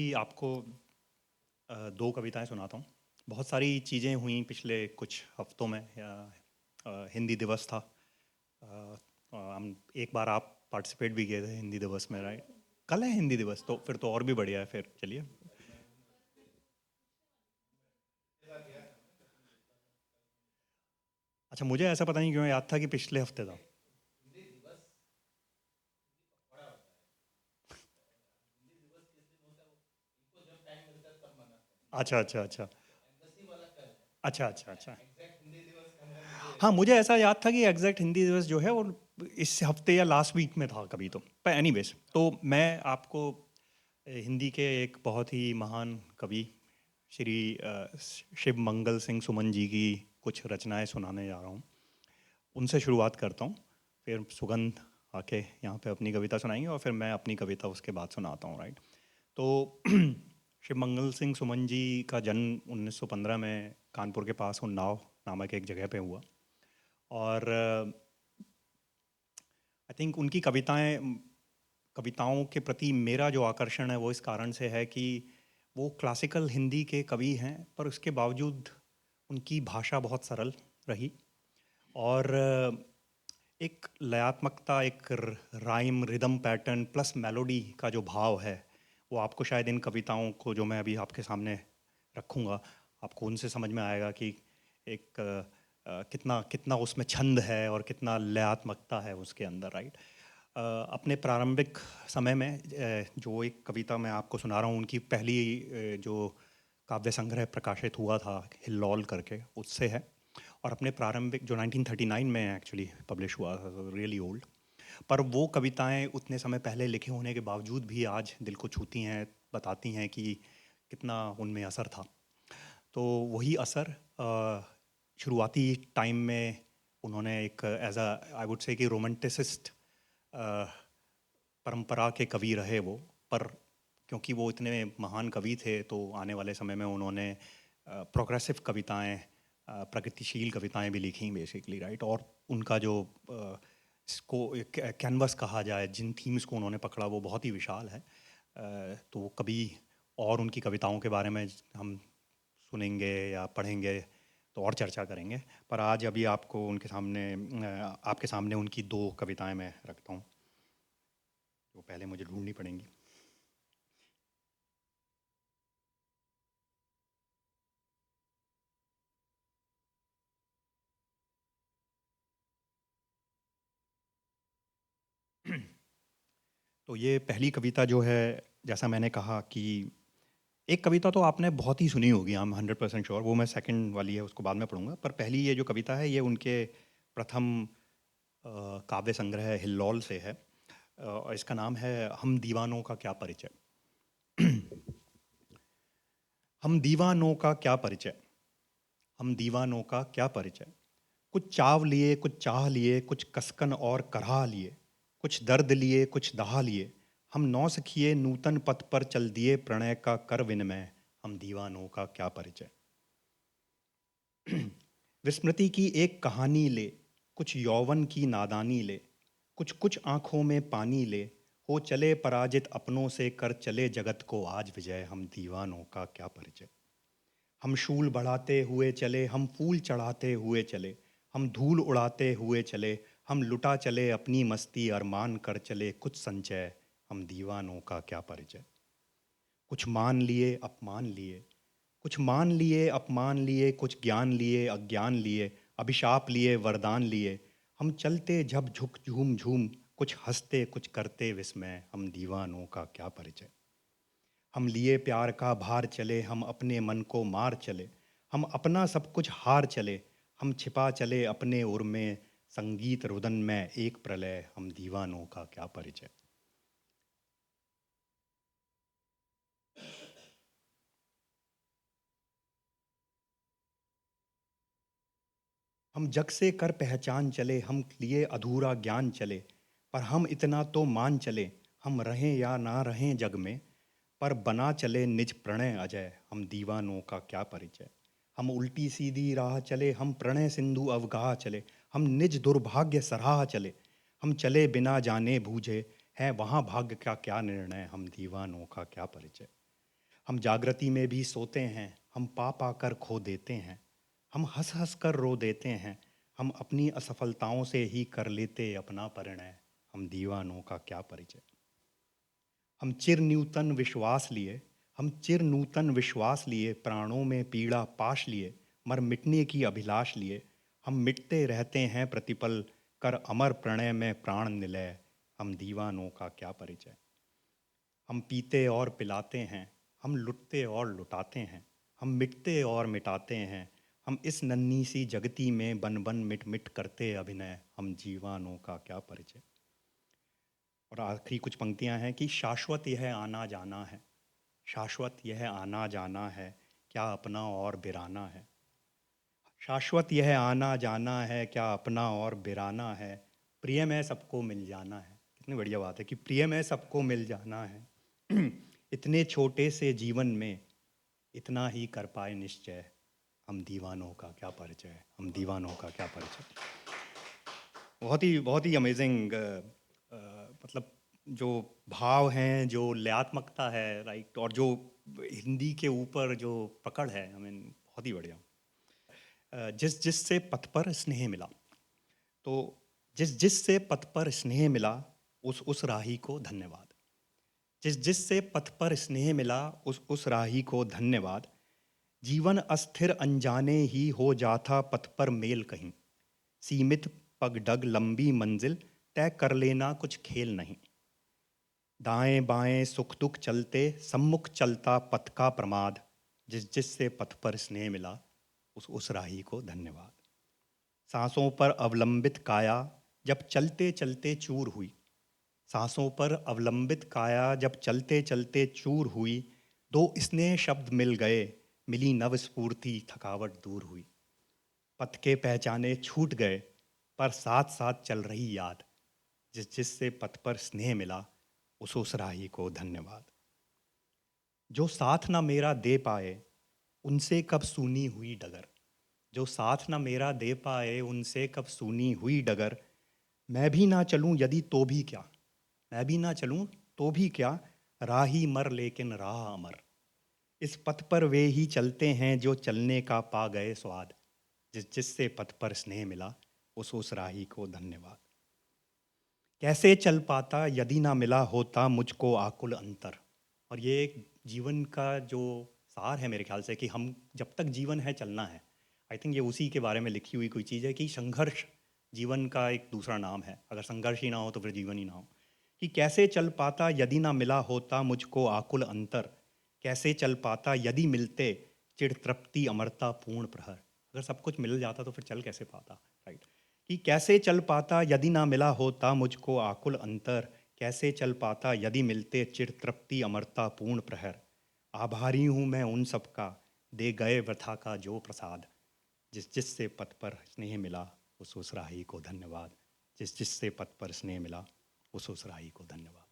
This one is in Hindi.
कि आपको दो कविताएं सुनाता हूँ। बहुत सारी चीज़ें हुई पिछले कुछ हफ्तों में या हिंदी दिवस था। हम एक बार आप पार्टिसिपेट भी किए थे हिंदी दिवस में, राइट? कल है हिंदी दिवस, तो फिर तो और भी बढ़िया है। फिर चलिए। अच्छा, मुझे ऐसा पता नहीं क्यों याद था कि पिछले हफ्ते था। अच्छा अच्छा अच्छा। अच्छा अच्छा अच्छा। हाँ, मुझे ऐसा याद था कि एग्जैक्ट हिंदी दिवस जो है वो इस हफ्ते या लास्ट वीक में था कभी। तो पर एनीवेज, तो मैं आपको हिंदी के एक बहुत ही महान कवि श्री शिव मंगल सिंह सुमन जी की कुछ रचनाएं सुनाने जा रहा हूँ। उनसे शुरुआत करता हूँ, फिर सुगंध आके यहाँ पे अपनी कविता सुनाएंगे और फिर मैं अपनी कविता उसके बाद सुनाता हूँ, राइट? तो शिव मंगल सिंह सुमन जी का जन्म 1915 में कानपुर के पास उन्नाव नामक एक जगह पे हुआ। और आई थिंक उनकी कविताओं के प्रति मेरा जो आकर्षण है वो इस कारण से है कि वो क्लासिकल हिंदी के कवि हैं, पर उसके बावजूद उनकी भाषा बहुत सरल रही। और एक लयात्मकता, एक rhyme rhythm pattern plus melody का जो भाव है, वो आपको शायद इन कविताओं को जो मैं अभी आपके सामने रखूँगा, आपको उनसे समझ में आएगा कि एक कितना कितना उसमें छंद है और कितना लयात्मकता है उसके अंदर, राइट? अपने प्रारंभिक समय में जो एक कविता मैं आपको सुना रहा हूँ, उनकी पहली जो काव्य संग्रह प्रकाशित हुआ था हिल्लौल करके, उससे है। और अपने प्रारंभिक जो 1939 में एक्चुअली पब्लिश हुआ था, रियली ओल्ड। पर वो कविताएं उतने समय पहले लिखे होने के बावजूद भी आज दिल को छूती हैं, बताती हैं कि कितना उनमें असर था। तो वही असर शुरुआती टाइम में उन्होंने एक as a I would say कि रोमांटिसिस्ट परंपरा के कवि रहे वो। पर क्योंकि वो इतने महान कवि थे, तो आने वाले समय में उन्होंने प्रोग्रेसिव कविताएं, प्रगतिशील कविताएं भी लिखी बेसिकली, राइट? और उनका जो इसको कैनवस कहा जाए, जिन थीम्स को उन्होंने पकड़ा, वो बहुत ही विशाल है। तो कभी और उनकी कविताओं के बारे में हम सुनेंगे या पढ़ेंगे तो और चर्चा करेंगे। पर आज अभी आपको उनके सामने आपके सामने उनकी दो कविताएं मैं रखता हूँ, जो पहले मुझे ढूंढनी पड़ेंगी। तो ये पहली कविता जो है, जैसा मैंने कहा कि एक कविता तो आपने बहुत ही सुनी होगी, आई एम 100% श्योर। वो मैं सेकंड वाली है उसको बाद में पढ़ूंगा, पर पहली ये जो कविता है ये उनके प्रथम काव्य संग्रह हिल्लौल से है। और इसका नाम है हम दीवानों का क्या परिचय। हम दीवानों का क्या परिचय, हम दीवानों का क्या परिचय। कुछ चाव लिए, कुछ चाह लिए, कुछ कसकन और करहा लिए, कुछ दर्द लिए, कुछ दहा लिए। हम नौसखिए नूतन पथ पर चल दिए, प्रणय का कर विनिमय। हम दीवानों का क्या परिचय। विस्मृति की एक कहानी ले, कुछ यौवन की नादानी ले, कुछ कुछ आंखों में पानी ले। हो चले पराजित अपनों से, कर चले जगत को आज विजय। हम दीवानों का क्या परिचय। हम शूल बढ़ाते हुए चले, हम फूल चढ़ाते हुए चले, हम धूल उड़ाते हुए चले। हम लुटा चले अपनी मस्ती, अरमान कर चले कुछ संचय। हम दीवानों का क्या परिचय। कुछ मान लिए अपमान लिए, कुछ मान लिए अपमान लिए, कुछ ज्ञान लिए अज्ञान लिए, अभिशाप लिए वरदान लिए। हम चलते झप झुक झूम झूम, कुछ हंसते कुछ करते विस्मय। हम दीवानों का क्या परिचय। हम लिए प्यार का भार चले, हम अपने मन को मार चले, हम अपना सब कुछ हार चले। हम छिपा चले अपने उर में, संगीत रुदन में एक प्रलय। हम दीवानों का क्या परिचय। हम जग से कर पहचान चले, हम लिए अधूरा ज्ञान चले, पर हम इतना तो मान चले। हम रहें या ना रहें जग में, पर बना चले निज प्रणय अजय। हम दीवानों का क्या परिचय। हम उल्टी सीधी राह चले, हम प्रणय सिंधु अवगाह चले, हम निज दुर्भाग्य सराह चले। हम चले बिना जाने बूझे, है वहाँ भाग्य का क्या निर्णय। हम दीवानों का क्या परिचय। हम जागृति में भी सोते हैं, हम पा पाकर खो देते हैं, हम हंस हंस कर रो देते हैं, हम अपनी असफलताओं से ही कर लेते अपना परिणय, हम दीवानों का क्या परिचय। हम चिर नूतन विश्वास लिए, हम चिर नूतन विश्वास लिए, प्राणों में पीड़ा पाश लिए, मर मिटने की अभिलाष लिए, हम मिटते रहते हैं प्रतिपल, कर अमर प्रणय में प्राण निलय, हम दीवानों का क्या परिचय। हम पीते और पिलाते हैं, हम लुटते और लुटाते हैं, हम मिटते और मिटाते हैं, हम इस नन्ही सी जगती में बन बन मिट मिट करते अभिनय, हम जीवानों का क्या परिचय। और आखिरी कुछ पंक्तियां हैं कि शाश्वत यह आना जाना है, शाश्वत यह आना जाना है, क्या अपना और बिराना है। शाश्वत यह आना जाना है, क्या अपना और बिराना है, प्रिय में सबको मिल जाना है। कितनी बढ़िया बात है कि प्रिय में सबको मिल जाना है। इतने छोटे से जीवन में इतना ही कर पाए निश्चय, हम दीवानों का क्या परिचय, हम दीवानों का क्या परिचय। बहुत ही अमेजिंग, मतलब जो भाव हैं, जो लयात्मकता है, राइट, और जो हिंदी के ऊपर जो पकड़ है, आई मीन बहुत ही बढ़िया। जिस जिस से पथ पर स्नेह मिला, तो जिस जिस से पथ पर स्नेह मिला, उस राही को धन्यवाद। जिस जिस से पथ पर स्नेह मिला, उस राही को धन्यवाद। जीवन अस्थिर अनजाने ही हो जाता पथ पर मेल कहीं, सीमित पगडग लंबी मंजिल तय कर लेना कुछ खेल नहीं। दाएं बाएं सुख दुख चलते सम्मुख चलता पथ का प्रमाद, जिस जिस से पथ पर स्नेह मिला, उस राही को धन्यवाद। सांसों पर अवलंबित काया जब चलते चलते चूर हुई, सांसों पर अवलंबित काया जब चलते चलते चूर हुई, दो स्नेह शब्द मिल गए, मिली नव स्फूर्ति थकावट दूर हुई। पथ के पहचाने छूट गए पर साथ साथ चल रही याद, जिस जिससे पथ पर स्नेह मिला, उस राही को धन्यवाद। जो साथ ना मेरा दे पाए उनसे कब सूनी हुई डगर, जो साथ ना मेरा दे पाए उनसे कब सूनी हुई डगर। मैं भी ना चलूं यदि तो भी क्या, मैं भी ना चलूं तो भी क्या, राही मर लेकिन राह अमर। इस पथ पर वे ही चलते हैं जो चलने का पा गए स्वाद, जिस जिससे पथ पर स्नेह मिला, उस राही को धन्यवाद। कैसे चल पाता यदि ना मिला होता मुझको आकुल अंतर। और ये एक जीवन का जो सार है मेरे ख्याल से, कि हम जब तक जीवन है चलना है। आई थिंक ये उसी के बारे में लिखी हुई कोई चीज़ है कि संघर्ष जीवन का एक दूसरा नाम है, अगर संघर्ष ही ना हो तो फिर जीवन ही ना हो। कि कैसे चल पाता यदि ना मिला होता मुझको आकुल अंतर, कैसे चल पाता यदि मिलते चिड़ तृप्ति अमरता पूर्ण प्रहर। अगर सब कुछ मिल जाता तो फिर चल कैसे पाता, राइट। कि कैसे चल पाता यदि ना मिला होता मुझको आकुल अंतर, कैसे चल पाता यदि मिलते चिर तृप्ति अमरता पूर्ण प्रहर। आभारी हूँ मैं उन सब का, दे गए वृथा का जो प्रसाद, जिस जिस से पथ पर स्नेह मिला, उस राही को धन्यवाद। जिस जिस से पथ पर स्नेह मिला, उस राही को धन्यवाद।